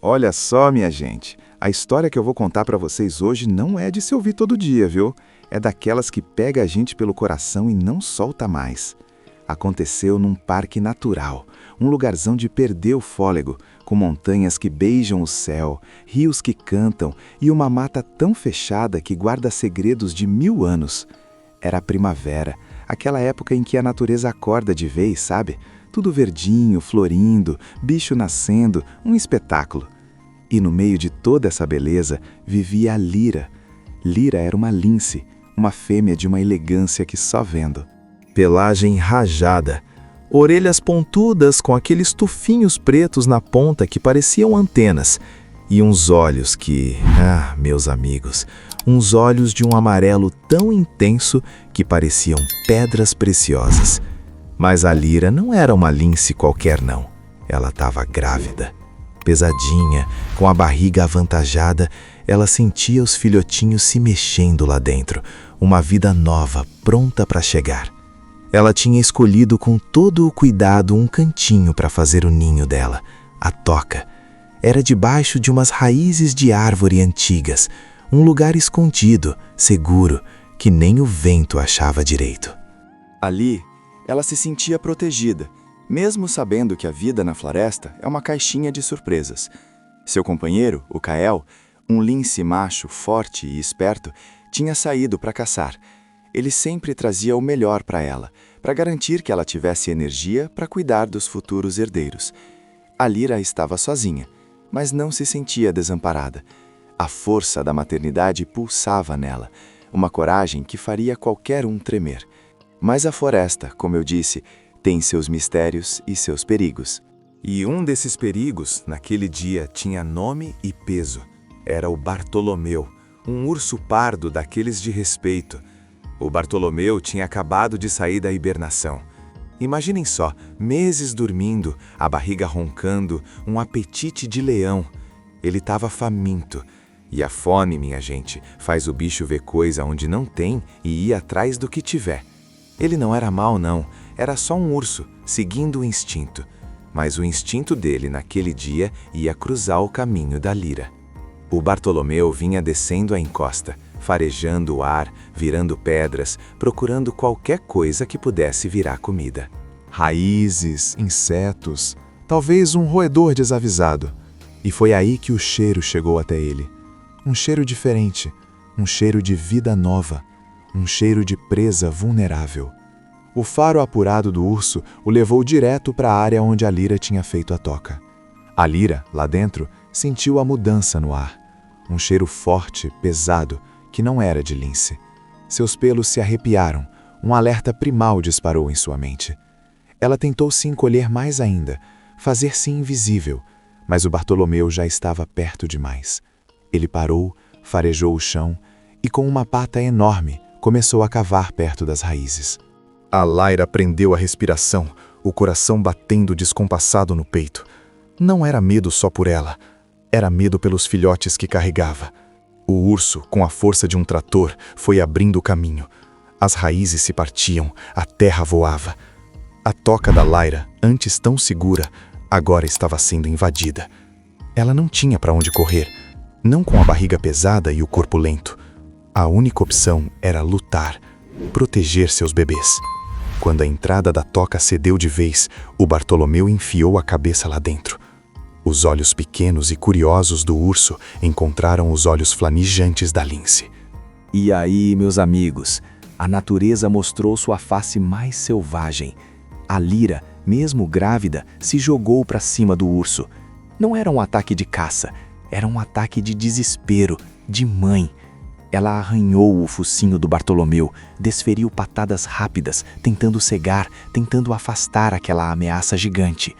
Olha só, minha gente, a história que eu vou contar para vocês hoje não é de se ouvir todo dia, viu? É daquelas que pega a gente pelo coração e não solta mais. Aconteceu num parque natural, um lugarzão de perder o fôlego, com montanhas que beijam o céu, rios que cantam e uma mata tão fechada que guarda segredos de 1000 anos. Era a primavera, aquela época em que a natureza acorda de vez, sabe? Tudo verdinho, florindo, bicho nascendo, um espetáculo. E no meio de toda essa beleza vivia a Lyra. Lyra era uma lince, uma fêmea de uma elegância que só vendo. Pelagem rajada, orelhas pontudas com aqueles tufinhos pretos na ponta que pareciam antenas, e uns olhos que, meus amigos, uns olhos de um amarelo tão intenso que pareciam pedras preciosas. Mas a Lyra não era uma lince qualquer não, ela estava grávida. Pesadinha, com a barriga avantajada, ela sentia os filhotinhos se mexendo lá dentro, uma vida nova, pronta para chegar. Ela tinha escolhido com todo o cuidado um cantinho para fazer o ninho dela, a toca. Era debaixo de umas raízes de árvore antigas, um lugar escondido, seguro, que nem o vento achava direito. Ali, ela se sentia protegida, mesmo sabendo que a vida na floresta é uma caixinha de surpresas. Seu companheiro, o Kael, um lince macho forte e esperto, tinha saído para caçar. Ele sempre trazia o melhor para ela, para garantir que ela tivesse energia para cuidar dos futuros herdeiros. A Lyra estava sozinha, mas não se sentia desamparada. A força da maternidade pulsava nela, uma coragem que faria qualquer um tremer. Mas a floresta, como eu disse, tem seus mistérios e seus perigos. E um desses perigos, naquele dia, tinha nome e peso. Era o Bartolomeu, um urso pardo daqueles de respeito. O Bartolomeu tinha acabado de sair da hibernação. Imaginem só, meses dormindo, a barriga roncando, um apetite de leão. Ele estava faminto. E a fome, minha gente, faz o bicho ver coisa onde não tem e ir atrás do que tiver. Ele não era mau, não. Era só um urso, seguindo o instinto. Mas o instinto dele, naquele dia, ia cruzar o caminho da Lyra. O Bartolomeu vinha descendo a encosta, farejando o ar, virando pedras, procurando qualquer coisa que pudesse virar comida. Raízes, insetos, talvez um roedor desavisado. E foi aí que o cheiro chegou até ele. Um cheiro diferente, um cheiro de vida nova, um cheiro de presa vulnerável. O faro apurado do urso o levou direto para a área onde a Lyra tinha feito a toca. A Lyra, lá dentro, sentiu a mudança no ar. Um cheiro forte, pesado, que não era de lince. Seus pelos se arrepiaram, um alerta primal disparou em sua mente. Ela tentou se encolher mais ainda, fazer-se invisível, mas o Bartolomeu já estava perto demais. Ele parou, farejou o chão e, com uma pata enorme, começou a cavar perto das raízes. A Lyra prendeu a respiração, o coração batendo descompassado no peito. Não era medo só por ela, era medo pelos filhotes que carregava. O urso, com a força de um trator, foi abrindo o caminho. As raízes se partiam, a terra voava. A toca da Lyra, antes tão segura, agora estava sendo invadida. Ela não tinha para onde correr, não com a barriga pesada e o corpo lento. A única opção era lutar, proteger seus bebês. Quando a entrada da toca cedeu de vez, o Bartolomeu enfiou a cabeça lá dentro. Os olhos pequenos e curiosos do urso encontraram os olhos flamijantes da lince. E aí, meus amigos, a natureza mostrou sua face mais selvagem. A Lyra, mesmo grávida, se jogou para cima do urso. Não era um ataque de caça, era um ataque de desespero, de mãe. Ela arranhou o focinho do Bartolomeu, desferiu patadas rápidas, tentando cegar, tentando afastar aquela ameaça gigante.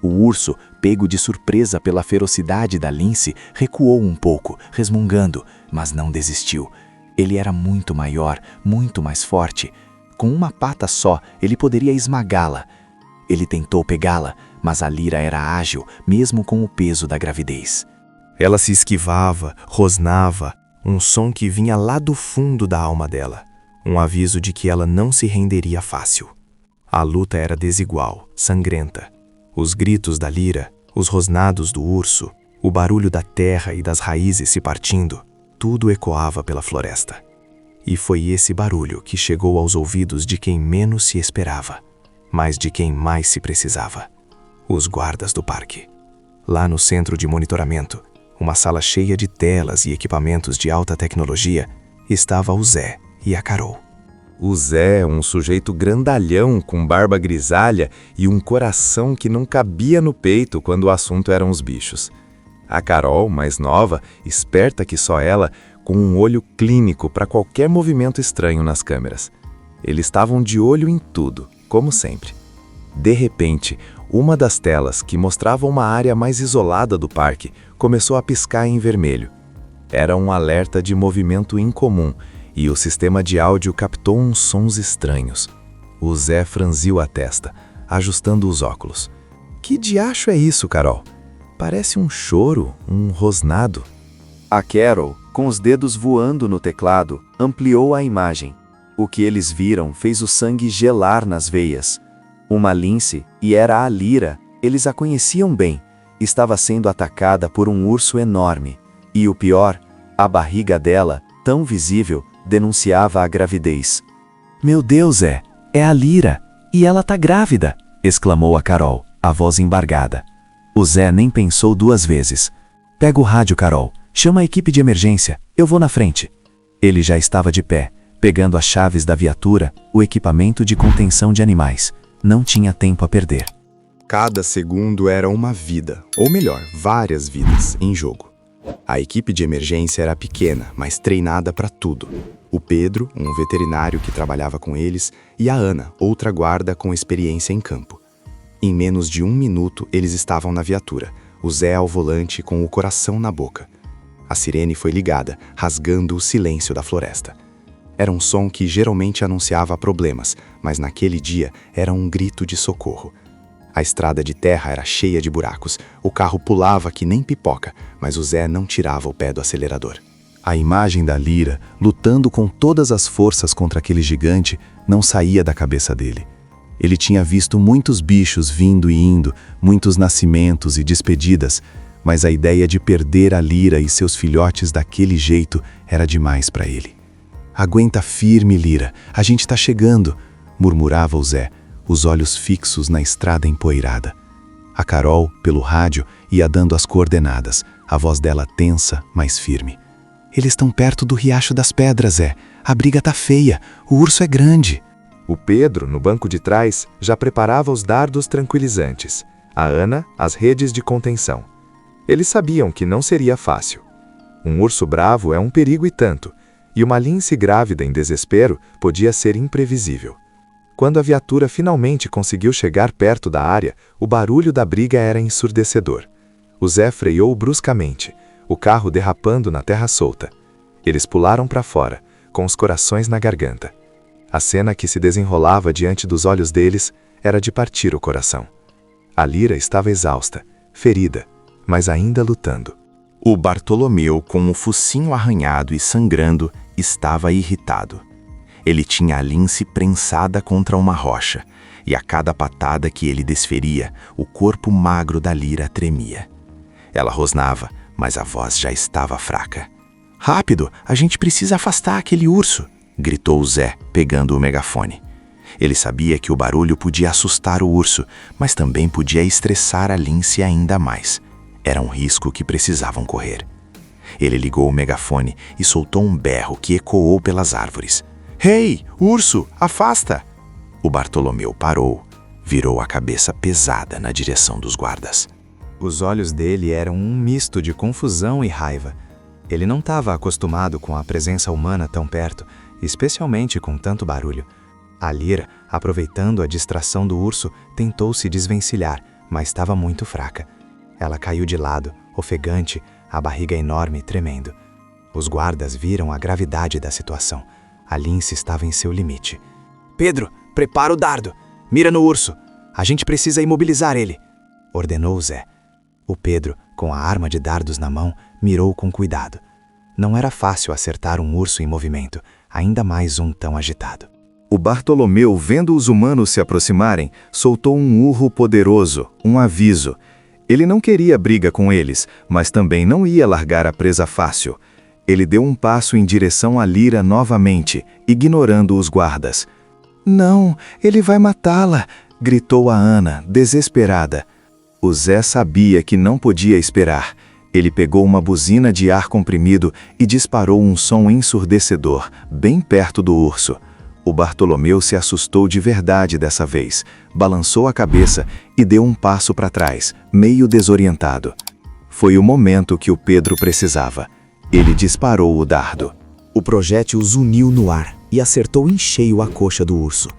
O urso, pego de surpresa pela ferocidade da lince, recuou um pouco, resmungando, mas não desistiu. Ele era muito maior, muito mais forte. Com uma pata só, ele poderia esmagá-la. Ele tentou pegá-la, mas a Lyra era ágil, mesmo com o peso da gravidez. Ela se esquivava, rosnava, um som que vinha lá do fundo da alma dela, um aviso de que ela não se renderia fácil. A luta era desigual, sangrenta. Os gritos da Lyra, os rosnados do urso, O barulho da terra e das raízes se partindo, tudo ecoava pela floresta. E foi esse barulho que chegou aos ouvidos de quem menos se esperava, mas de quem mais se precisava: os guardas do parque. Lá no centro de monitoramento, uma sala cheia de telas e equipamentos de alta tecnologia, estava o Zé e a Carol. O Zé, um sujeito grandalhão com barba grisalha e um coração que não cabia no peito quando o assunto eram os bichos. A Carol, mais nova, esperta que só ela, com um olho clínico para qualquer movimento estranho nas câmeras. Eles estavam de olho em tudo, como sempre. De repente, uma das telas, que mostrava uma área mais isolada do parque, começou a piscar em vermelho. Era um alerta de movimento incomum, e o sistema de áudio captou uns sons estranhos. O Zé franziu a testa, ajustando os óculos. Que diacho é isso, Carol? Parece um choro, um rosnado. A Carol, com os dedos voando no teclado, ampliou a imagem. O que eles viram fez o sangue gelar nas veias. Uma lince, e era a Lyra, eles a conheciam bem, estava sendo atacada por um urso enorme. E o pior, a barriga dela, tão visível, denunciava a gravidez. Meu Deus, é a Lyra, e ela tá grávida, exclamou a Carol, a voz embargada. O Zé nem pensou duas vezes. Pega o rádio, Carol, chama a equipe de emergência, eu vou na frente. Ele já estava de pé, pegando as chaves da viatura, o equipamento de contenção de animais. Não tinha tempo a perder. Cada segundo era uma vida, ou melhor, várias vidas, em jogo. A equipe de emergência era pequena, mas treinada para tudo. O Pedro, um veterinário que trabalhava com eles, e a Ana, outra guarda com experiência em campo. Em menos de 1 minuto, eles estavam na viatura, o Zé ao volante com o coração na boca. A sirene foi ligada, rasgando o silêncio da floresta. Era um som que geralmente anunciava problemas, mas naquele dia era um grito de socorro. A estrada de terra era cheia de buracos, o carro pulava que nem pipoca, mas o Zé não tirava o pé do acelerador. A imagem da Lyra, lutando com todas as forças contra aquele gigante, não saía da cabeça dele. Ele tinha visto muitos bichos vindo e indo, muitos nascimentos e despedidas, mas a ideia de perder a Lyra e seus filhotes daquele jeito era demais para ele. Aguenta firme, Lyra, a gente tá chegando, murmurava o Zé, os olhos fixos na estrada empoeirada. A Carol, pelo rádio, ia dando as coordenadas, a voz dela tensa, mas firme. Eles estão perto do Riacho das Pedras, Zé. A briga tá feia, o urso é grande. O Pedro, no banco de trás, já preparava os dardos tranquilizantes. A Ana, as redes de contenção. Eles sabiam que não seria fácil. Um urso bravo é um perigo e tanto, e uma lince grávida em desespero podia ser imprevisível. Quando a viatura finalmente conseguiu chegar perto da área, o barulho da briga era ensurdecedor. O Zé freou bruscamente, o carro derrapando na terra solta. Eles pularam para fora, com os corações na garganta. A cena que se desenrolava diante dos olhos deles era de partir o coração. A Lyra estava exausta, ferida, mas ainda lutando. O Bartolomeu, com o focinho arranhado e sangrando, estava irritado. Ele tinha a lince prensada contra uma rocha, e a cada patada que ele desferia, o corpo magro da Lyra tremia. Ela rosnava, mas a voz já estava fraca. "Rápido, a gente precisa afastar aquele urso!" gritou o Zé, pegando o megafone. Ele sabia que o barulho podia assustar o urso, mas também podia estressar a lince ainda mais. Era um risco que precisavam correr. Ele ligou o megafone e soltou um berro que ecoou pelas árvores. "Ei, urso, afasta!" O Bartolomeu parou, virou a cabeça pesada na direção dos guardas. Os olhos dele eram um misto de confusão e raiva. Ele não estava acostumado com a presença humana tão perto, especialmente com tanto barulho. A Lyra, aproveitando a distração do urso, tentou se desvencilhar, mas estava muito fraca. Ela caiu de lado, ofegante, a barriga enorme tremendo. Os guardas viram a gravidade da situação. A lince estava em seu limite. "Pedro, prepara o dardo! Mira no urso! A gente precisa imobilizar ele!" ordenou Zé. O Pedro, com a arma de dardos na mão, mirou com cuidado. Não era fácil acertar um urso em movimento, ainda mais um tão agitado. O Bartolomeu, vendo os humanos se aproximarem, soltou um urro poderoso, um aviso. Ele não queria briga com eles, mas também não ia largar a presa fácil. Ele deu um passo em direção à Lyra novamente, ignorando os guardas. "Não, ele vai matá-la!" gritou a Ana, desesperada. O Zé sabia que não podia esperar. Ele pegou uma buzina de ar comprimido e disparou um som ensurdecedor, bem perto do urso. O Bartolomeu se assustou de verdade dessa vez, balançou a cabeça e deu um passo para trás, meio desorientado. Foi o momento que o Pedro precisava. Ele disparou o dardo. O projétil zuniu no ar e acertou em cheio a coxa do urso.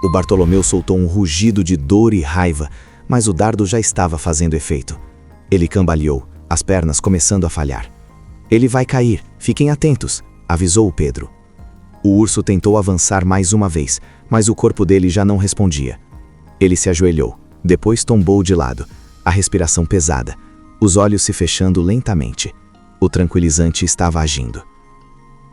O Bartolomeu soltou um rugido de dor e raiva, mas o dardo já estava fazendo efeito. Ele cambaleou, as pernas começando a falhar. "Ele vai cair, fiquem atentos", avisou o Pedro. O urso tentou avançar mais uma vez, mas o corpo dele já não respondia. Ele se ajoelhou, depois tombou de lado, a respiração pesada, os olhos se fechando lentamente. O tranquilizante estava agindo.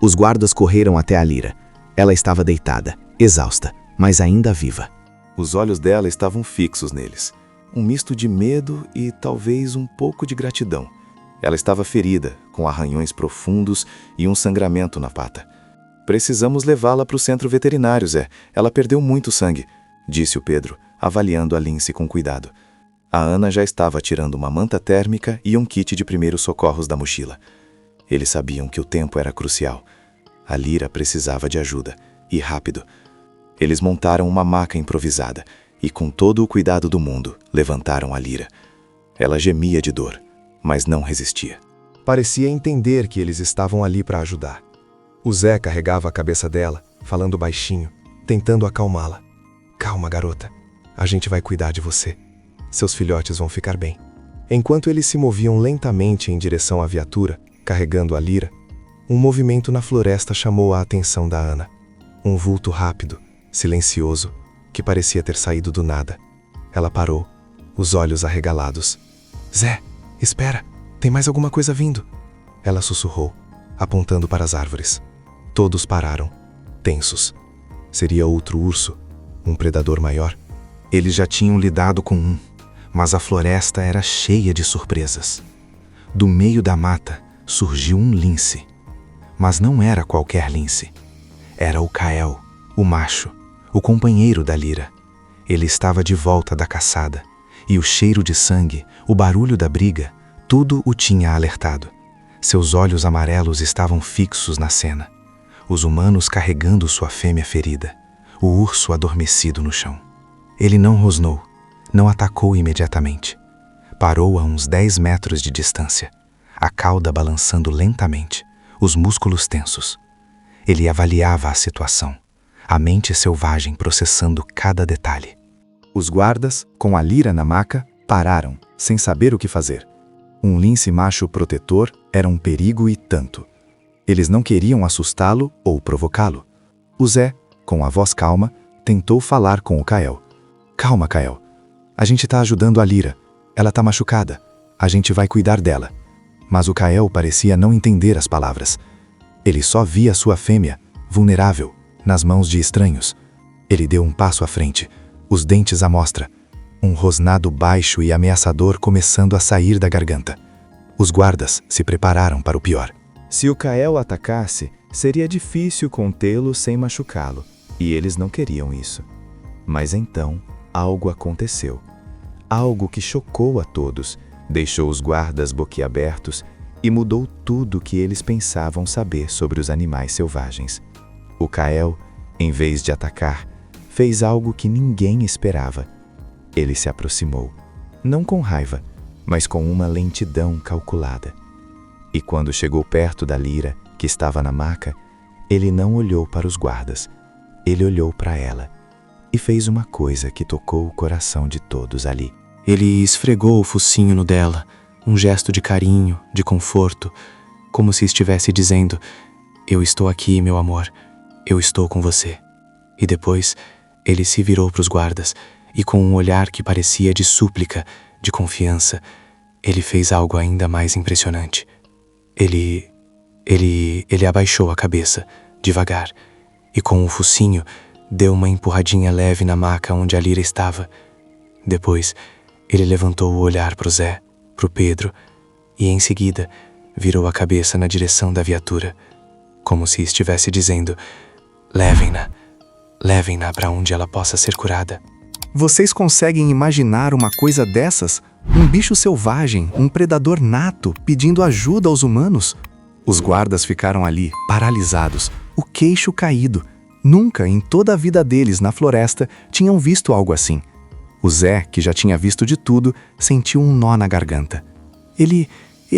Os guardas correram até a Lyra. Ela estava deitada, exausta, mas ainda viva. Os olhos dela estavam fixos neles. Um misto de medo e talvez um pouco de gratidão. Ela estava ferida, com arranhões profundos e um sangramento na pata. "Precisamos levá-la para o centro veterinário, Zé. Ela perdeu muito sangue", disse o Pedro, avaliando a Lince com cuidado. A Ana já estava tirando uma manta térmica e um kit de primeiros socorros da mochila. Eles sabiam que o tempo era crucial. A Lyra precisava de ajuda, e rápido. Eles montaram uma maca improvisada e, com todo o cuidado do mundo, levantaram a Lyra. Ela gemia de dor, mas não resistia. Parecia entender que eles estavam ali para ajudar. O Zé carregava a cabeça dela, falando baixinho, tentando acalmá-la. "Calma, garota. A gente vai cuidar de você. Seus filhotes vão ficar bem." Enquanto eles se moviam lentamente em direção à viatura, carregando a Lyra, um movimento na floresta chamou a atenção da Ana. Um vulto rápido, silencioso, que parecia ter saído do nada. Ela parou, os olhos arregalados. "Zé, espera, tem mais alguma coisa vindo." Ela sussurrou, apontando para as árvores. Todos pararam, tensos. Seria outro urso, um predador maior? Eles já tinham lidado com um, mas a floresta era cheia de surpresas. Do meio da mata surgiu um lince. Mas não era qualquer lince. Era o Kael, o macho, o companheiro da Lyra. Ele estava de volta da caçada, e o cheiro de sangue, o barulho da briga, tudo o tinha alertado. Seus olhos amarelos estavam fixos na cena. Os humanos carregando sua fêmea ferida, o urso adormecido no chão. Ele não rosnou, não atacou imediatamente. Parou a uns 10 metros de distância, a cauda balançando lentamente, os músculos tensos. Ele avaliava a situação, a mente selvagem processando cada detalhe. Os guardas, com a Lyra na maca, pararam, sem saber o que fazer. Um lince macho protetor era um perigo e tanto. Eles não queriam assustá-lo ou provocá-lo. O Zé, com a voz calma, tentou falar com o Kael. "Calma, Kael. A gente tá ajudando a Lyra. Ela tá machucada. A gente vai cuidar dela." Mas o Kael parecia não entender as palavras. Ele só via sua fêmea, vulnerável, nas mãos de estranhos. Ele deu um passo à frente, os dentes à mostra, um rosnado baixo e ameaçador começando a sair da garganta. Os guardas se prepararam para o pior. Se o Kael atacasse, seria difícil contê-lo sem machucá-lo, e eles não queriam isso. Mas então, algo aconteceu. Algo que chocou a todos, deixou os guardas boquiabertos e mudou tudo o que eles pensavam saber sobre os animais selvagens. O Kael, em vez de atacar, fez algo que ninguém esperava. Ele se aproximou, não com raiva, mas com uma lentidão calculada. E quando chegou perto da Lyra, que estava na maca, ele não olhou para os guardas. Ele olhou para ela e fez uma coisa que tocou o coração de todos ali. Ele esfregou o focinho no dela, um gesto de carinho, de conforto, como se estivesse dizendo: "Eu estou aqui, meu amor, eu estou com você." E depois, ele se virou para os guardas e, com um olhar que parecia de súplica, de confiança, ele fez algo ainda mais impressionante. Ele abaixou a cabeça, devagar, e com o focinho, deu uma empurradinha leve na maca onde a Lyra estava. Depois, Ele levantou o olhar para o Zé, para o Pedro, e em seguida virou a cabeça na direção da viatura, como se estivesse dizendo: levem-na para onde ela possa ser curada. Vocês conseguem imaginar uma coisa dessas? Um bicho selvagem, um predador nato, pedindo ajuda aos humanos? Os guardas ficaram ali, paralisados, o queixo caído. Nunca, em toda a vida deles na floresta, tinham visto algo assim. O Zé, que já tinha visto de tudo, sentiu um nó na garganta. Ele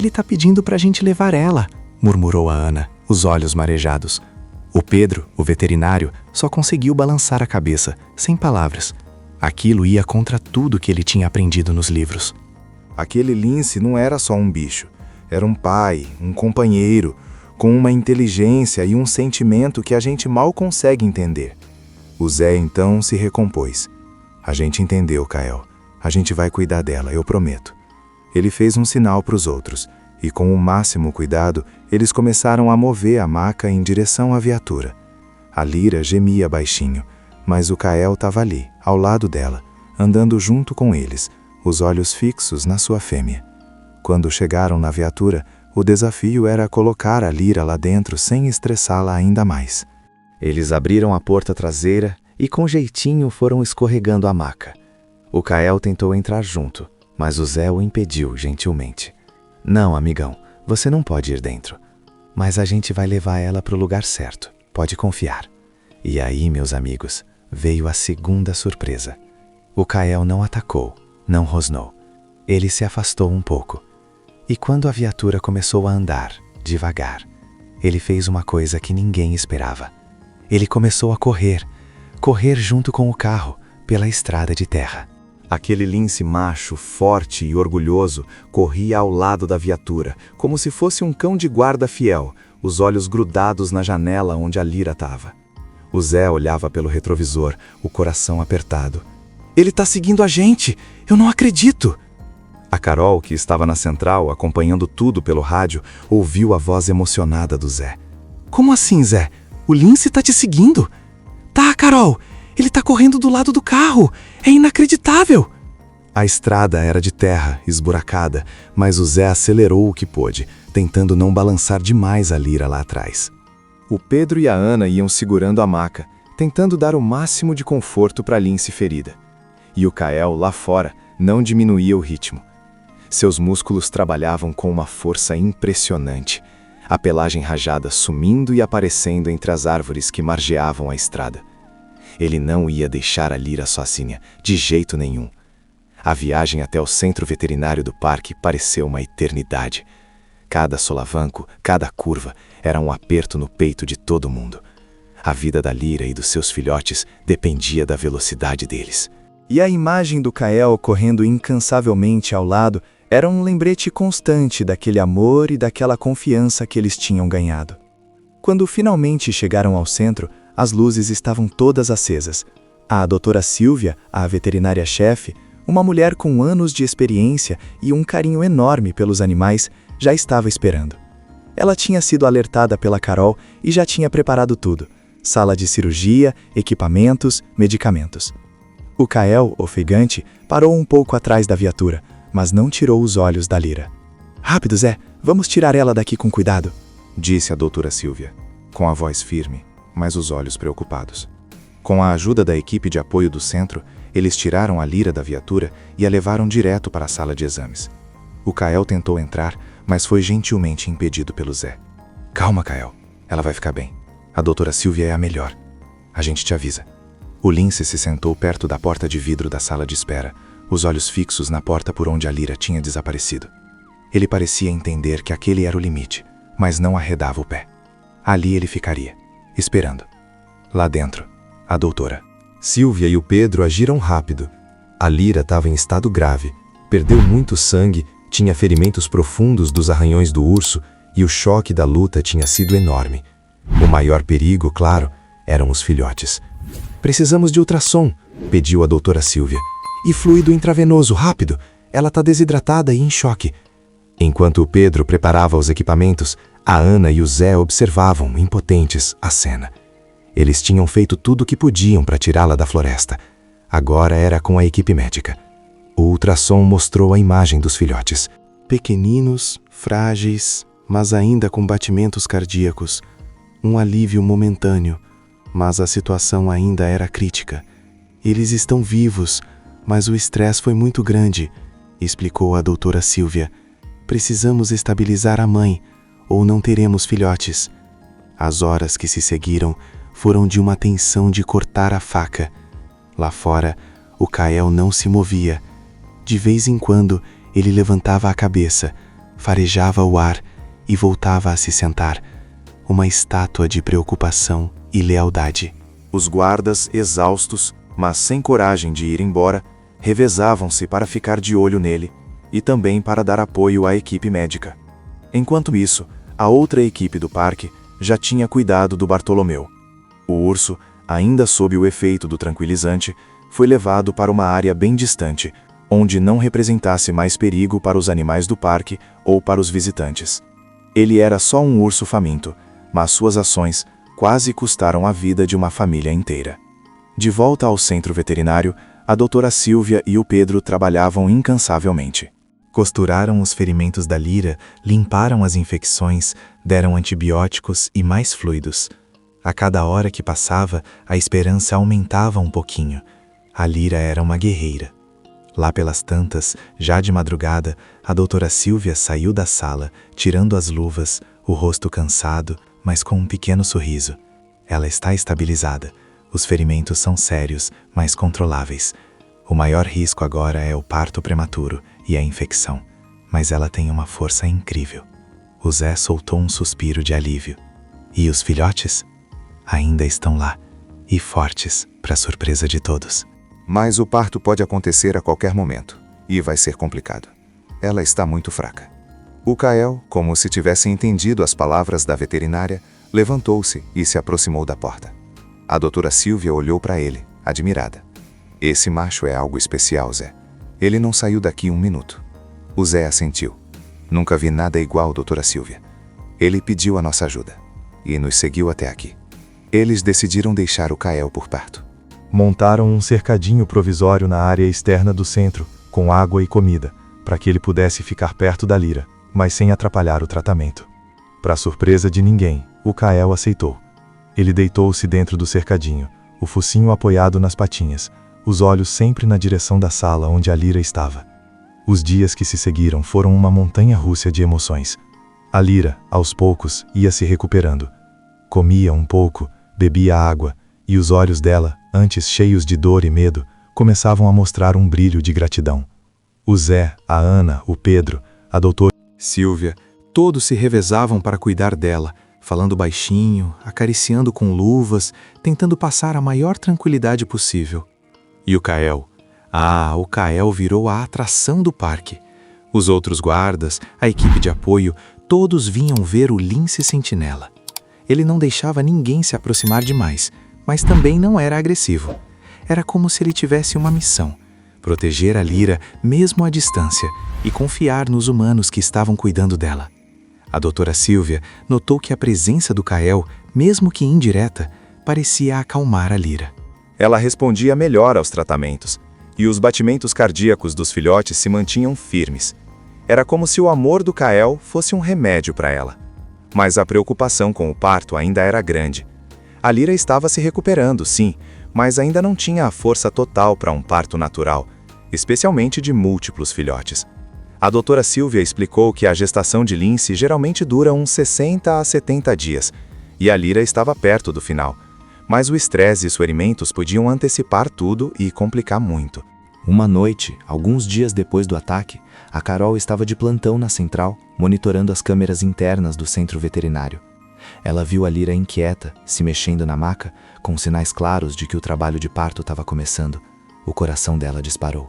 tá pedindo pra gente levar ela, murmurou a Ana, os olhos marejados. O Pedro, o veterinário, só conseguiu balançar a cabeça, sem palavras. Aquilo ia contra tudo que ele tinha aprendido nos livros. Aquele lince não era só um bicho. Era um pai, um companheiro, com uma inteligência e um sentimento que a gente mal consegue entender. O Zé então se recompôs. A gente entendeu, Kael. A gente vai cuidar dela, eu prometo. Ele fez um sinal para os outros, e com o máximo cuidado, eles começaram a mover a maca em direção à viatura. A Lyra gemia baixinho, mas o Kael estava ali, ao lado dela, andando junto com eles, os olhos fixos na sua fêmea. Quando chegaram na viatura, o desafio era colocar a Lyra lá dentro sem estressá-la ainda mais. Eles abriram a porta traseira e com jeitinho foram escorregando a maca. O Kael tentou entrar junto, mas o Zé o impediu gentilmente. Não, amigão, você não pode ir dentro. Mas a gente vai levar ela para o lugar certo, pode confiar. E aí, meus amigos, veio a segunda surpresa. O Kael não atacou, não rosnou. Ele se afastou um pouco. E quando a viatura começou a andar, devagar, ele fez uma coisa que ninguém esperava. Ele começou a correr junto com o carro, pela estrada de terra. Aquele lince macho, forte e orgulhoso, corria ao lado da viatura, como se fosse um cão de guarda fiel, os olhos grudados na janela onde a Lyra estava. O Zé olhava pelo retrovisor, o coração apertado. Ele tá seguindo a gente! Eu não acredito! A Carol, que estava na central, acompanhando tudo pelo rádio, ouviu a voz emocionada do Zé. Como assim, Zé? O lince tá te seguindo? Tá, Carol! Ele tá correndo do lado do carro! É inacreditável! A estrada era de terra, esburacada, mas o Zé acelerou o que pôde, tentando não balançar demais a Lyra lá atrás. O Pedro e a Ana iam segurando a maca, tentando dar o máximo de conforto para a lince ferida. E o Kael, lá fora, não diminuía o ritmo. Seus músculos trabalhavam com uma força impressionante, a pelagem rajada sumindo e aparecendo entre as árvores que margeavam a estrada. Ele não ia deixar a Lyra sozinha, de jeito nenhum. A viagem até o centro veterinário do parque pareceu uma eternidade. Cada solavanco, cada curva, era um aperto no peito de todo mundo. A vida da Lyra e dos seus filhotes dependia da velocidade deles. E a imagem do Kael correndo incansavelmente ao lado era um lembrete constante daquele amor e daquela confiança que eles tinham ganhado. Quando finalmente chegaram ao centro, as luzes estavam todas acesas. A doutora Silvia, a veterinária-chefe, uma mulher com anos de experiência e um carinho enorme pelos animais, já estava esperando. Ela tinha sido alertada pela Carol e já tinha preparado tudo: sala de cirurgia, equipamentos, medicamentos. O Kael, ofegante, parou um pouco atrás da viatura, mas não tirou os olhos da Lyra. Rápido, Zé, vamos tirar ela daqui com cuidado, disse a doutora Silvia, com a voz firme, mas os olhos preocupados. Com a ajuda da equipe de apoio do centro, eles tiraram a Lyra da viatura e a levaram direto para a sala de exames. O Kael tentou entrar, mas foi gentilmente impedido pelo Zé. Calma, Kael, ela vai ficar bem. A doutora Silvia é a melhor. A gente te avisa. O lince se sentou perto da porta de vidro da sala de espera, os olhos fixos na porta por onde a Lyra tinha desaparecido. Ele parecia entender que aquele era o limite, mas não arredava o pé. Ali ele ficaria, esperando. Lá dentro, a doutora. Silvia e o Pedro agiram rápido. A Lyra estava em estado grave, perdeu muito sangue, tinha ferimentos profundos dos arranhões do urso e o choque da luta tinha sido enorme. O maior perigo, claro, eram os filhotes. Precisamos de ultrassom, pediu a doutora Silvia. E fluido intravenoso, rápido. Ela está desidratada e em choque. Enquanto o Pedro preparava os equipamentos, a Ana e o Zé observavam, impotentes, a cena. Eles tinham feito tudo o que podiam para tirá-la da floresta. Agora era com a equipe médica. O ultrassom mostrou a imagem dos filhotes. Pequeninos, frágeis, mas ainda com batimentos cardíacos. Um alívio momentâneo, mas a situação ainda era crítica. Eles estão vivos, mas o estresse foi muito grande, explicou a doutora Silvia. Precisamos estabilizar a mãe, ou não teremos filhotes. As horas que se seguiram foram de uma tensão de cortar a faca. Lá fora, o Kael não se movia. De vez em quando, ele levantava a cabeça, farejava o ar e voltava a se sentar. Uma estátua de preocupação e lealdade. Os guardas, exaustos, mas sem coragem de ir embora, revezavam-se para ficar de olho nele e também para dar apoio à equipe médica. Enquanto isso, a outra equipe do parque já tinha cuidado do Bartolomeu. O urso, ainda sob o efeito do tranquilizante, foi levado para uma área bem distante, onde não representasse mais perigo para os animais do parque ou para os visitantes. Ele era só um urso faminto, mas suas ações quase custaram a vida de uma família inteira. De volta ao centro veterinário, a doutora Silvia e o Pedro trabalhavam incansavelmente. Costuraram os ferimentos da Lyra, limparam as infecções, deram antibióticos e mais fluidos. A cada hora que passava, a esperança aumentava um pouquinho. A Lyra era uma guerreira. Lá pelas tantas, já de madrugada, a doutora Silvia saiu da sala, tirando as luvas, o rosto cansado, mas com um pequeno sorriso. Ela está estabilizada. Os ferimentos são sérios, mas controláveis. O maior risco agora é o parto prematuro e a infecção, mas ela tem uma força incrível. O Zé soltou um suspiro de alívio. E os filhotes? Ainda estão lá, e fortes, para surpresa de todos. Mas o parto pode acontecer a qualquer momento, e vai ser complicado. Ela está muito fraca. O Kael, como se tivesse entendido as palavras da veterinária, levantou-se e se aproximou da porta. A doutora Silvia olhou para ele, admirada. Esse macho é algo especial, Zé. Ele não saiu daqui um minuto. O Zé assentiu. Nunca vi nada igual, doutora Silvia. Ele pediu a nossa ajuda e nos seguiu até aqui. Eles decidiram deixar o Kael por perto. Montaram um cercadinho provisório na área externa do centro, com água e comida, para que ele pudesse ficar perto da Lyra, mas sem atrapalhar o tratamento. Para surpresa de ninguém, o Kael aceitou. Ele deitou-se dentro do cercadinho, o focinho apoiado nas patinhas, os olhos sempre na direção da sala onde a Lyra estava. Os dias que se seguiram foram uma montanha-russa de emoções. A Lyra, aos poucos, ia se recuperando. Comia um pouco, bebia água, e os olhos dela, antes cheios de dor e medo, começavam a mostrar um brilho de gratidão. O Zé, a Ana, o Pedro, a doutora Silvia, todos se revezavam para cuidar dela, falando baixinho, acariciando com luvas, tentando passar a maior tranquilidade possível. E o Kael? O Kael virou a atração do parque. Os outros guardas, a equipe de apoio, todos vinham ver o lince sentinela. Ele não deixava ninguém se aproximar demais, mas também não era agressivo. Era como se ele tivesse uma missão: proteger a Lyra mesmo à distância e confiar nos humanos que estavam cuidando dela. A doutora Silvia notou que a presença do Kael, mesmo que indireta, parecia acalmar a Lyra. Ela respondia melhor aos tratamentos, e os batimentos cardíacos dos filhotes se mantinham firmes. Era como se o amor do Kael fosse um remédio para ela. Mas a preocupação com o parto ainda era grande. A Lyra estava se recuperando, sim, mas ainda não tinha a força total para um parto natural, especialmente de múltiplos filhotes. A doutora Silvia explicou que a gestação de lince geralmente dura uns 60 a 70 dias, e a Lyra estava perto do final. Mas o estresse e os ferimentos podiam antecipar tudo e complicar muito. Uma noite, alguns dias depois do ataque, a Carol estava de plantão na central, monitorando as câmeras internas do centro veterinário. Ela viu a Lyra inquieta, se mexendo na maca, com sinais claros de que o trabalho de parto estava começando. O coração dela disparou.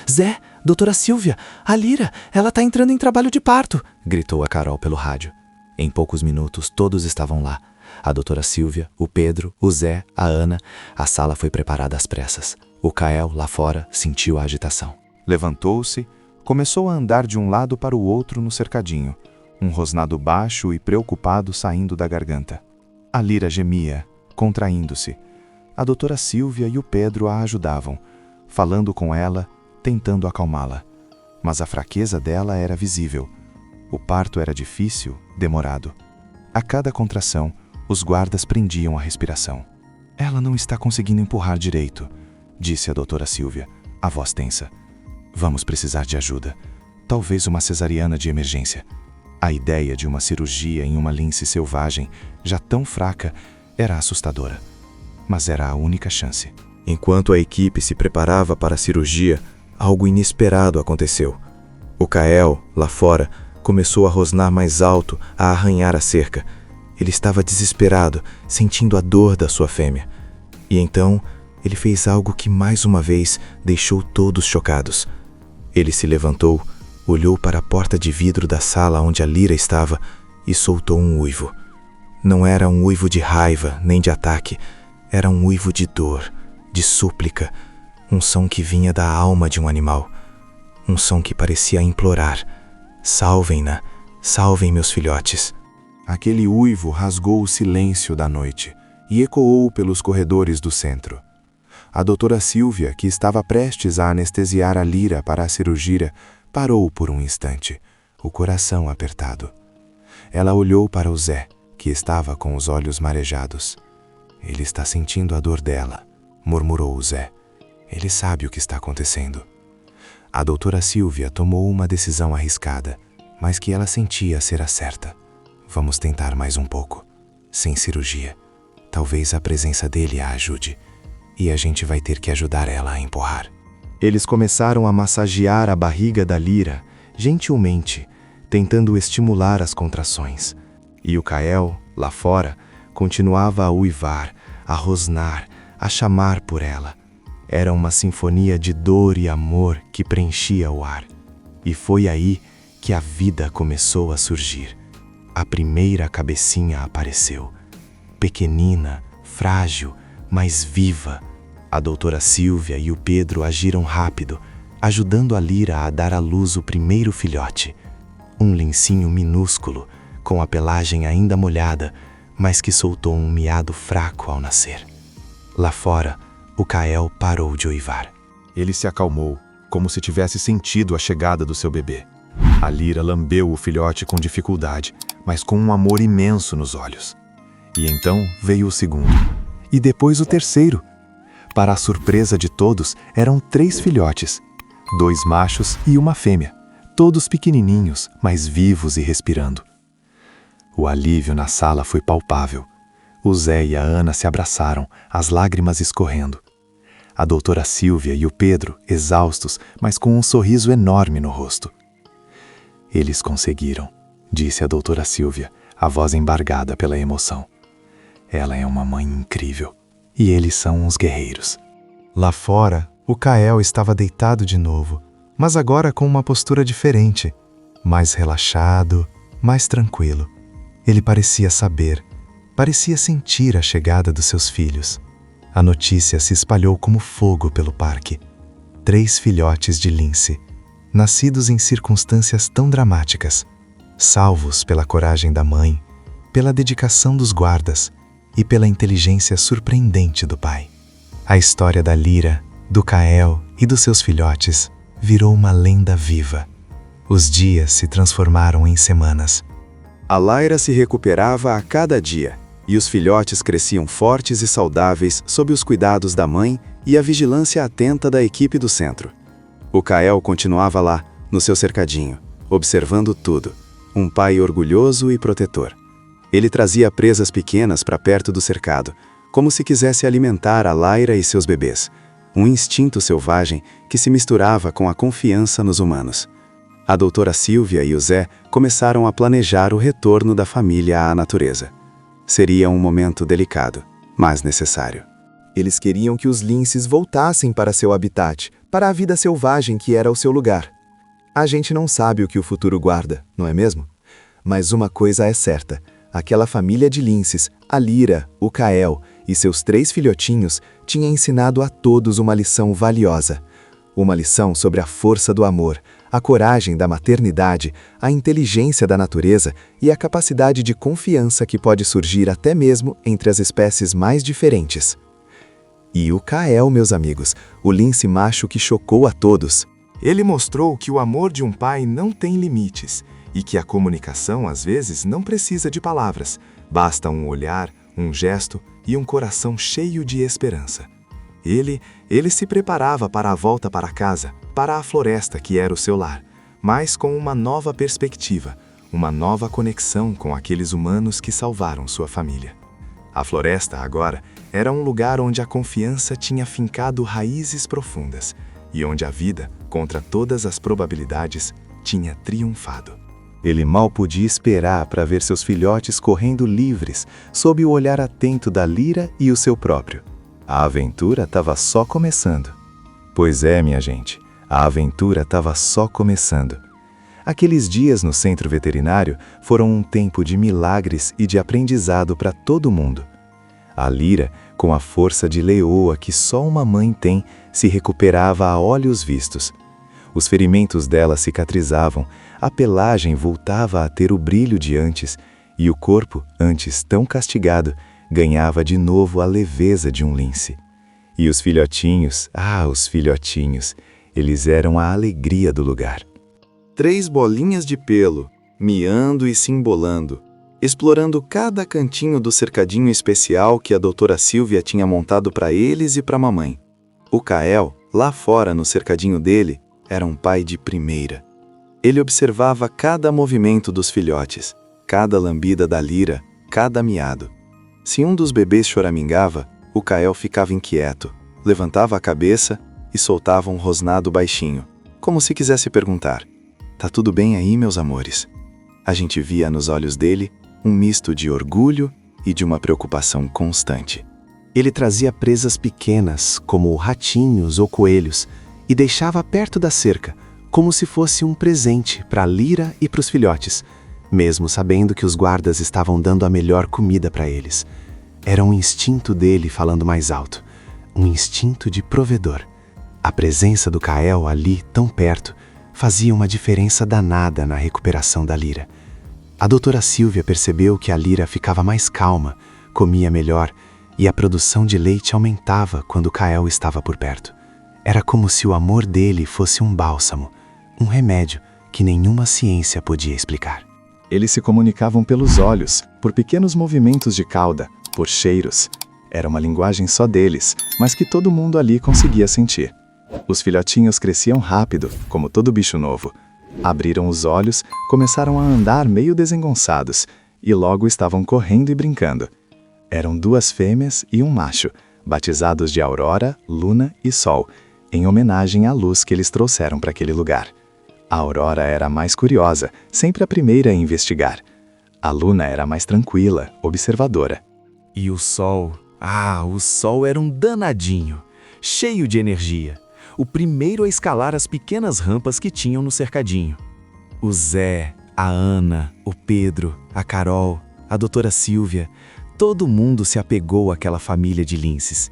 "Zé, doutora Silvia, a Lyra, ela está entrando em trabalho de parto!" gritou a Carol pelo rádio. Em poucos minutos, todos estavam lá. A doutora Silvia, o Pedro, o Zé, a Ana. A sala foi preparada às pressas. O Kael, lá fora, sentiu a agitação. Levantou-se, começou a andar de um lado para o outro no cercadinho, um rosnado baixo e preocupado saindo da garganta. A Lyra gemia, contraindo-se. A doutora Silvia e o Pedro a ajudavam, falando com ela, tentando acalmá-la. Mas a fraqueza dela era visível. O parto era difícil, demorado. A cada contração, os guardas prendiam a respiração. Ela não está conseguindo empurrar direito, disse a doutora Silvia, a voz tensa. Vamos precisar de ajuda. Talvez uma cesariana de emergência. A ideia de uma cirurgia em uma lince selvagem, já tão fraca, era assustadora. Mas era a única chance. Enquanto a equipe se preparava para a cirurgia, algo inesperado aconteceu. O Kael, lá fora, começou a rosnar mais alto, a arranhar a cerca. Ele estava desesperado, sentindo a dor da sua fêmea. E então, ele fez algo que mais uma vez deixou todos chocados. Ele se levantou, olhou para a porta de vidro da sala onde a Lyra estava e soltou um uivo. Não era um uivo de raiva nem de ataque, era um uivo de dor, de súplica, um som que vinha da alma de um animal. Um som que parecia implorar: salvem-na, salvem meus filhotes. Aquele uivo rasgou o silêncio da noite e ecoou pelos corredores do centro. A doutora Silvia, que estava prestes a anestesiar a Lyra para a cirurgia, parou por um instante, o coração apertado. Ela olhou para o Zé, que estava com os olhos marejados. Ele está sentindo a dor dela, murmurou o Zé. Ele sabe o que está acontecendo. A doutora Silvia tomou uma decisão arriscada, mas que ela sentia ser a certa. Vamos tentar mais um pouco. Sem cirurgia. Talvez a presença dele a ajude. E a gente vai ter que ajudar ela a empurrar. Eles começaram a massagear a barriga da Lyra, gentilmente, tentando estimular as contrações. E o Kael, lá fora, continuava a uivar, a rosnar, a chamar por ela. Era uma sinfonia de dor e amor que preenchia o ar. E foi aí que a vida começou a surgir. A primeira cabecinha apareceu. Pequenina, frágil, mas viva. A doutora Silvia e o Pedro agiram rápido, ajudando a Lyra a dar à luz o primeiro filhote. Um lincinho minúsculo, com a pelagem ainda molhada, mas que soltou um miado fraco ao nascer. Lá fora, o Kael parou de uivar. Ele se acalmou, como se tivesse sentido a chegada do seu bebê. A Lyra lambeu o filhote com dificuldade, mas com um amor imenso nos olhos. E então veio o segundo. E depois o terceiro. Para a surpresa de todos, eram 3 filhotes. 2 machos e uma fêmea. Todos pequenininhos, mas vivos e respirando. O alívio na sala foi palpável. O Zé e a Ana se abraçaram, as lágrimas escorrendo. A doutora Silvia e o Pedro, exaustos, mas com um sorriso enorme no rosto. Eles conseguiram, disse a doutora Silvia, a voz embargada pela emoção. Ela é uma mãe incrível, e eles são uns guerreiros. Lá fora, o Kael estava deitado de novo, mas agora com uma postura diferente, mais relaxado, mais tranquilo. Ele parecia saber, parecia sentir a chegada dos seus filhos. A notícia se espalhou como fogo pelo parque. 3 filhotes de lince, nascidos em circunstâncias tão dramáticas, salvos pela coragem da mãe, pela dedicação dos guardas e pela inteligência surpreendente do pai. A história da Lyra, do Kael e dos seus filhotes virou uma lenda viva. Os dias se transformaram em semanas. A Lyra se recuperava a cada dia, e os filhotes cresciam fortes e saudáveis sob os cuidados da mãe e a vigilância atenta da equipe do centro. O Kael continuava lá, no seu cercadinho, observando tudo, um pai orgulhoso e protetor. Ele trazia presas pequenas para perto do cercado, como se quisesse alimentar a Lyra e seus bebês, um instinto selvagem que se misturava com a confiança nos humanos. A doutora Silvia e o Zé começaram a planejar o retorno da família à natureza. Seria um momento delicado, mas necessário. Eles queriam que os linces voltassem para seu habitat, para a vida selvagem que era o seu lugar. A gente não sabe o que o futuro guarda, não é mesmo? Mas uma coisa é certa, aquela família de linces, a Lyra, o Kael e seus 3 filhotinhos tinha ensinado a todos uma lição valiosa. Uma lição sobre a força do amor, a coragem da maternidade, a inteligência da natureza e a capacidade de confiança que pode surgir até mesmo entre as espécies mais diferentes. E o Kael, meus amigos, o lince macho que chocou a todos. Ele mostrou que o amor de um pai não tem limites e que a comunicação, às vezes, não precisa de palavras. Basta um olhar, um gesto e um coração cheio de esperança. Ele se preparava para a volta para casa, para a floresta que era o seu lar, mas com uma nova perspectiva, uma nova conexão com aqueles humanos que salvaram sua família. A floresta, agora, era um lugar onde a confiança tinha fincado raízes profundas e onde a vida, contra todas as probabilidades, tinha triunfado. Ele mal podia esperar para ver seus filhotes correndo livres, sob o olhar atento da Lyra e o seu próprio. A aventura estava só começando. Pois é, minha gente, a aventura estava só começando. Aqueles dias no centro veterinário foram um tempo de milagres e de aprendizado para todo mundo. A Lyra, com a força de leoa que só uma mãe tem, se recuperava a olhos vistos. Os ferimentos dela cicatrizavam, a pelagem voltava a ter o brilho de antes, e o corpo, antes tão castigado, ganhava de novo a leveza de um lince. E os filhotinhos, os filhotinhos, eles eram a alegria do lugar. 3 bolinhas de pelo, miando e se embolando, explorando cada cantinho do cercadinho especial que a doutora Silvia tinha montado para eles e para a mamãe. O Kael, lá fora no cercadinho dele, era um pai de primeira. Ele observava cada movimento dos filhotes, cada lambida da Lyra, cada miado. Se um dos bebês choramingava, o Kael ficava inquieto, levantava a cabeça e soltava um rosnado baixinho, como se quisesse perguntar: "Tá tudo bem aí, meus amores?" A gente via nos olhos dele um misto de orgulho e de uma preocupação constante. Ele trazia presas pequenas, como ratinhos ou coelhos, e deixava perto da cerca, como se fosse um presente para a Lyra e para os filhotes, mesmo sabendo que os guardas estavam dando a melhor comida para eles. Era um instinto dele falando mais alto, um instinto de provedor. A presença do Kael ali, tão perto, fazia uma diferença danada na recuperação da Lyra. A doutora Silvia percebeu que a Lyra ficava mais calma, comia melhor, e a produção de leite aumentava quando o Kael estava por perto. Era como se o amor dele fosse um bálsamo, um remédio que nenhuma ciência podia explicar. Eles se comunicavam pelos olhos, por pequenos movimentos de cauda, por cheiros. Era uma linguagem só deles, mas que todo mundo ali conseguia sentir. Os filhotinhos cresciam rápido, como todo bicho novo. Abriram os olhos, começaram a andar meio desengonçados, e logo estavam correndo e brincando. Eram 2 fêmeas e um macho, batizados de Aurora, Luna e Sol, em homenagem à luz que eles trouxeram para aquele lugar. A Aurora era a mais curiosa, sempre a primeira a investigar. A Luna era mais tranquila, observadora. E o Sol era um danadinho, cheio de energia. O primeiro a escalar as pequenas rampas que tinham no cercadinho. O Zé, a Ana, o Pedro, a Carol, a doutora Silvia, todo mundo se apegou àquela família de linces.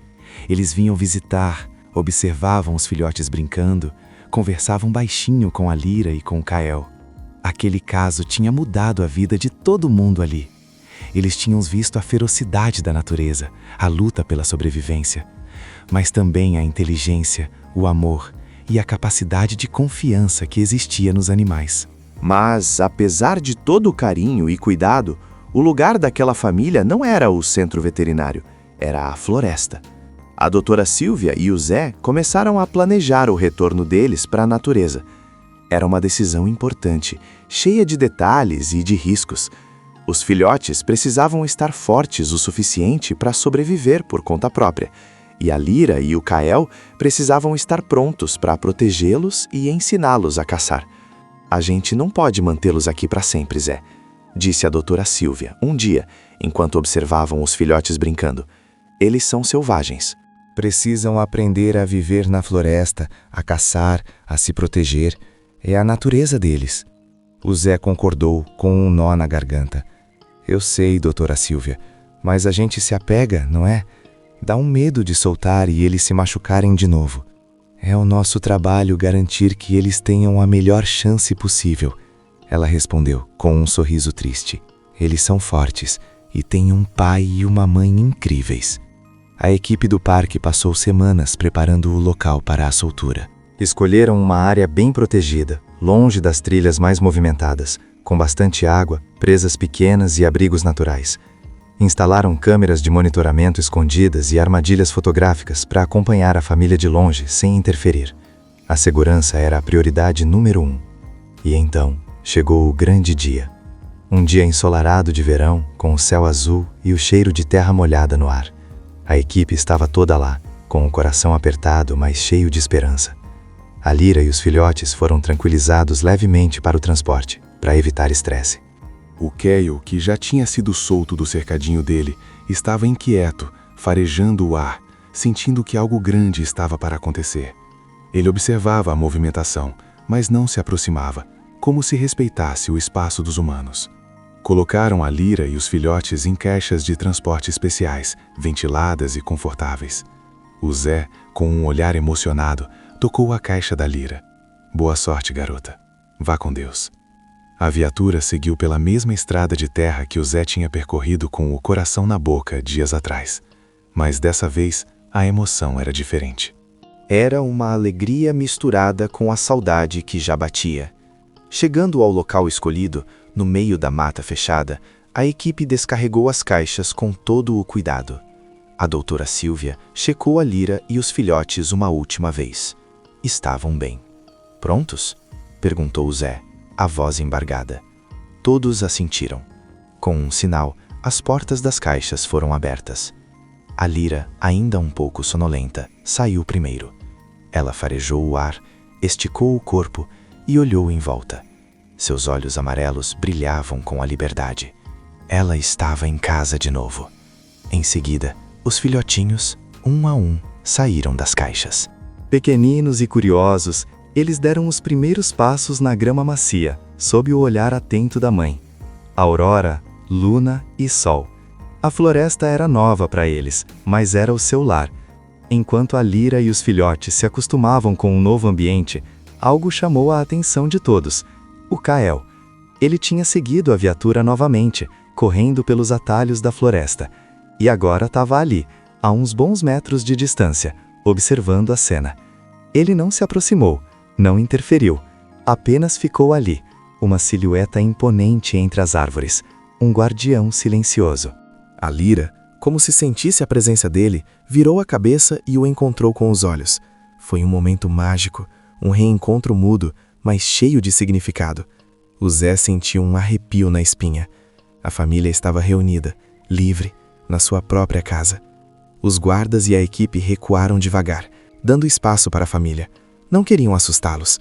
Eles vinham visitar, observavam os filhotes brincando, conversavam baixinho com a Lyra e com o Kael. Aquele caso tinha mudado a vida de todo mundo ali. Eles tinham visto a ferocidade da natureza, a luta pela sobrevivência, mas também a inteligência, o amor e a capacidade de confiança que existia nos animais. Mas, apesar de todo o carinho e cuidado, o lugar daquela família não era o centro veterinário, era a floresta. A doutora Silvia e o Zé começaram a planejar o retorno deles para a natureza. Era uma decisão importante, cheia de detalhes e de riscos. Os filhotes precisavam estar fortes o suficiente para sobreviver por conta própria, e a Lyra e o Kael precisavam estar prontos para protegê-los e ensiná-los a caçar. "A gente não pode mantê-los aqui para sempre, Zé", disse a doutora Silvia, um dia, enquanto observavam os filhotes brincando. "Eles são selvagens. Precisam aprender a viver na floresta, a caçar, a se proteger. É a natureza deles." O Zé concordou, com um nó na garganta. "Eu sei, doutora Silvia, mas a gente se apega, não é? Dá um medo de soltar e eles se machucarem de novo. É o nosso trabalho garantir que eles tenham a melhor chance possível." Ela respondeu, com um sorriso triste. "Eles são fortes e têm um pai e uma mãe incríveis." A equipe do parque passou semanas preparando o local para a soltura. Escolheram uma área bem protegida, longe das trilhas mais movimentadas, com bastante água, presas pequenas e abrigos naturais. Instalaram câmeras de monitoramento escondidas e armadilhas fotográficas para acompanhar a família de longe, sem interferir. A segurança era a prioridade número 1. E então chegou o grande dia. Um dia ensolarado de verão, com o céu azul e o cheiro de terra molhada no ar. A equipe estava toda lá, com o coração apertado, mas cheio de esperança. A Lyra e os filhotes foram tranquilizados levemente para o transporte, para evitar estresse. O Kael, que já tinha sido solto do cercadinho dele, estava inquieto, farejando o ar, sentindo que algo grande estava para acontecer. Ele observava a movimentação, mas não se aproximava, como se respeitasse o espaço dos humanos. Colocaram a Lyra e os filhotes em caixas de transporte especiais, ventiladas e confortáveis. O Zé, com um olhar emocionado, tocou a caixa da Lyra. Boa sorte, garota. Vá com Deus. A viatura seguiu pela mesma estrada de terra que o Zé tinha percorrido com o coração na boca dias atrás. Mas dessa vez, a emoção era diferente. Era uma alegria misturada com a saudade que já batia. Chegando ao local escolhido, no meio da mata fechada, a equipe descarregou as caixas com todo o cuidado. A doutora Silvia checou a Lyra e os filhotes uma última vez. Estavam bem. Prontos? Perguntou Zé, a voz embargada. Todos assentiram. Com um sinal, as portas das caixas foram abertas. A Lyra, ainda um pouco sonolenta, saiu primeiro. Ela farejou o ar, esticou o corpo e olhou em volta. Seus olhos amarelos brilhavam com a liberdade. Ela estava em casa de novo. Em seguida, os filhotinhos, um a um, saíram das caixas. Pequeninos e curiosos, eles deram os primeiros passos na grama macia, sob o olhar atento da mãe. Aurora, Luna e Sol. A floresta era nova para eles, mas era o seu lar. Enquanto a Lyra e os filhotes se acostumavam com um novo ambiente, algo chamou a atenção de todos. O Kael. Ele tinha seguido a viatura novamente, correndo pelos atalhos da floresta. E agora estava ali, a uns bons metros de distância, observando a cena. Ele não se aproximou, não interferiu, apenas ficou ali, uma silhueta imponente entre as árvores, um guardião silencioso. A Lyra, como se sentisse a presença dele, virou a cabeça e o encontrou com os olhos. Foi um momento mágico, um reencontro mudo, mas cheio de significado. O Zé sentiu um arrepio na espinha. A família estava reunida, livre, na sua própria casa. Os guardas e a equipe recuaram devagar, dando espaço para a família. Não queriam assustá-los.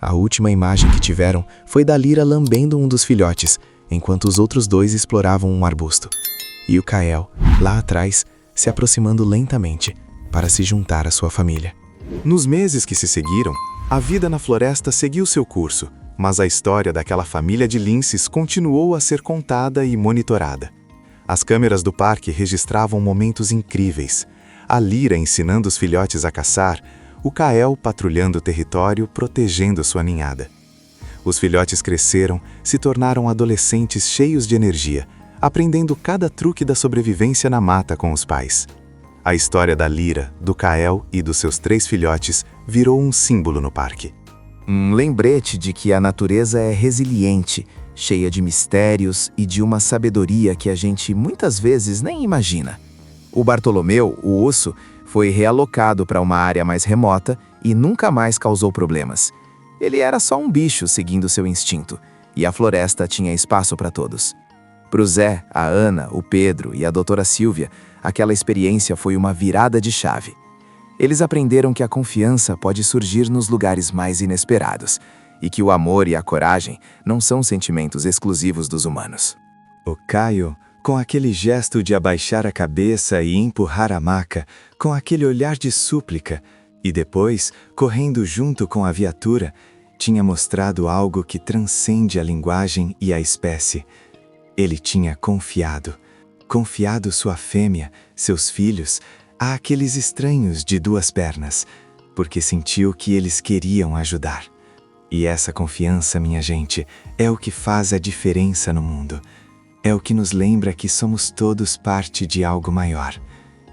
A última imagem que tiveram foi da Lyra lambendo um dos filhotes, enquanto os outros dois exploravam um arbusto. E o Kael, lá atrás, se aproximando lentamente, para se juntar à sua família. Nos meses que se seguiram, a vida na floresta seguiu seu curso, mas a história daquela família de linces continuou a ser contada e monitorada. As câmeras do parque registravam momentos incríveis. A Lyra ensinando os filhotes a caçar, o Kael patrulhando o território, protegendo sua ninhada. Os filhotes cresceram, se tornaram adolescentes cheios de energia, aprendendo cada truque da sobrevivência na mata com os pais. A história da Lyra, do Kael e dos seus 3 filhotes virou um símbolo no parque. Um lembrete de que a natureza é resiliente, cheia de mistérios e de uma sabedoria que a gente muitas vezes nem imagina. O Bartolomeu, o urso, foi realocado para uma área mais remota e nunca mais causou problemas. Ele era só um bicho seguindo seu instinto, e a floresta tinha espaço para todos. Para o Zé, a Ana, o Pedro e a doutora Silvia, aquela experiência foi uma virada de chave. Eles aprenderam que a confiança pode surgir nos lugares mais inesperados e que o amor e a coragem não são sentimentos exclusivos dos humanos. O Kael, com aquele gesto de abaixar a cabeça e empurrar a maca, com aquele olhar de súplica, e depois, correndo junto com a viatura, tinha mostrado algo que transcende a linguagem e a espécie. Ele tinha confiado sua fêmea, seus filhos, a aqueles estranhos de 2 pernas, porque sentiu que eles queriam ajudar. E essa confiança, minha gente, é o que faz a diferença no mundo. É o que nos lembra que somos todos parte de algo maior,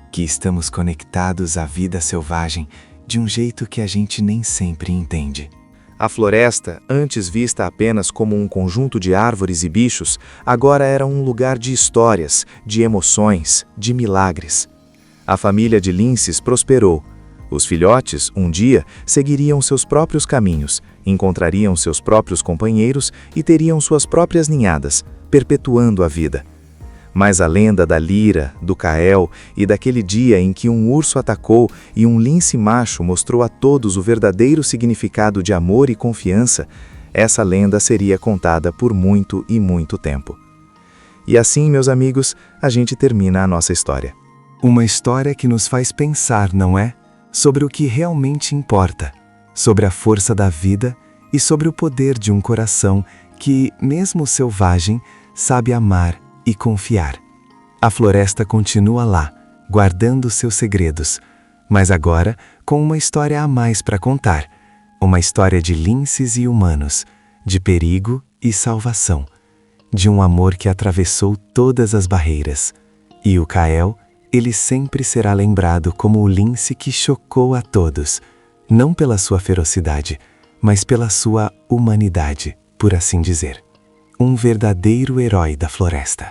que estamos conectados à vida selvagem, de um jeito que a gente nem sempre entende. A floresta, antes vista apenas como um conjunto de árvores e bichos, agora era um lugar de histórias, de emoções, de milagres. A família de linces prosperou. Os filhotes, um dia, seguiriam seus próprios caminhos, encontrariam seus próprios companheiros e teriam suas próprias ninhadas, perpetuando a vida. Mas a lenda da Lyra, do Kael e daquele dia em que um urso atacou e um lince macho mostrou a todos o verdadeiro significado de amor e confiança, essa lenda seria contada por muito e muito tempo. E assim, meus amigos, a gente termina a nossa história. Uma história que nos faz pensar, não é? Sobre o que realmente importa, sobre a força da vida e sobre o poder de um coração que, mesmo selvagem, sabe amar e confiar. A floresta continua lá, guardando seus segredos, mas agora com uma história a mais para contar. Uma história de linces e humanos, de perigo e salvação, de um amor que atravessou todas as barreiras. E o Kael, ele sempre será lembrado como o lince que chocou a todos, não pela sua ferocidade, mas pela sua humanidade, por assim dizer. Um verdadeiro herói da floresta.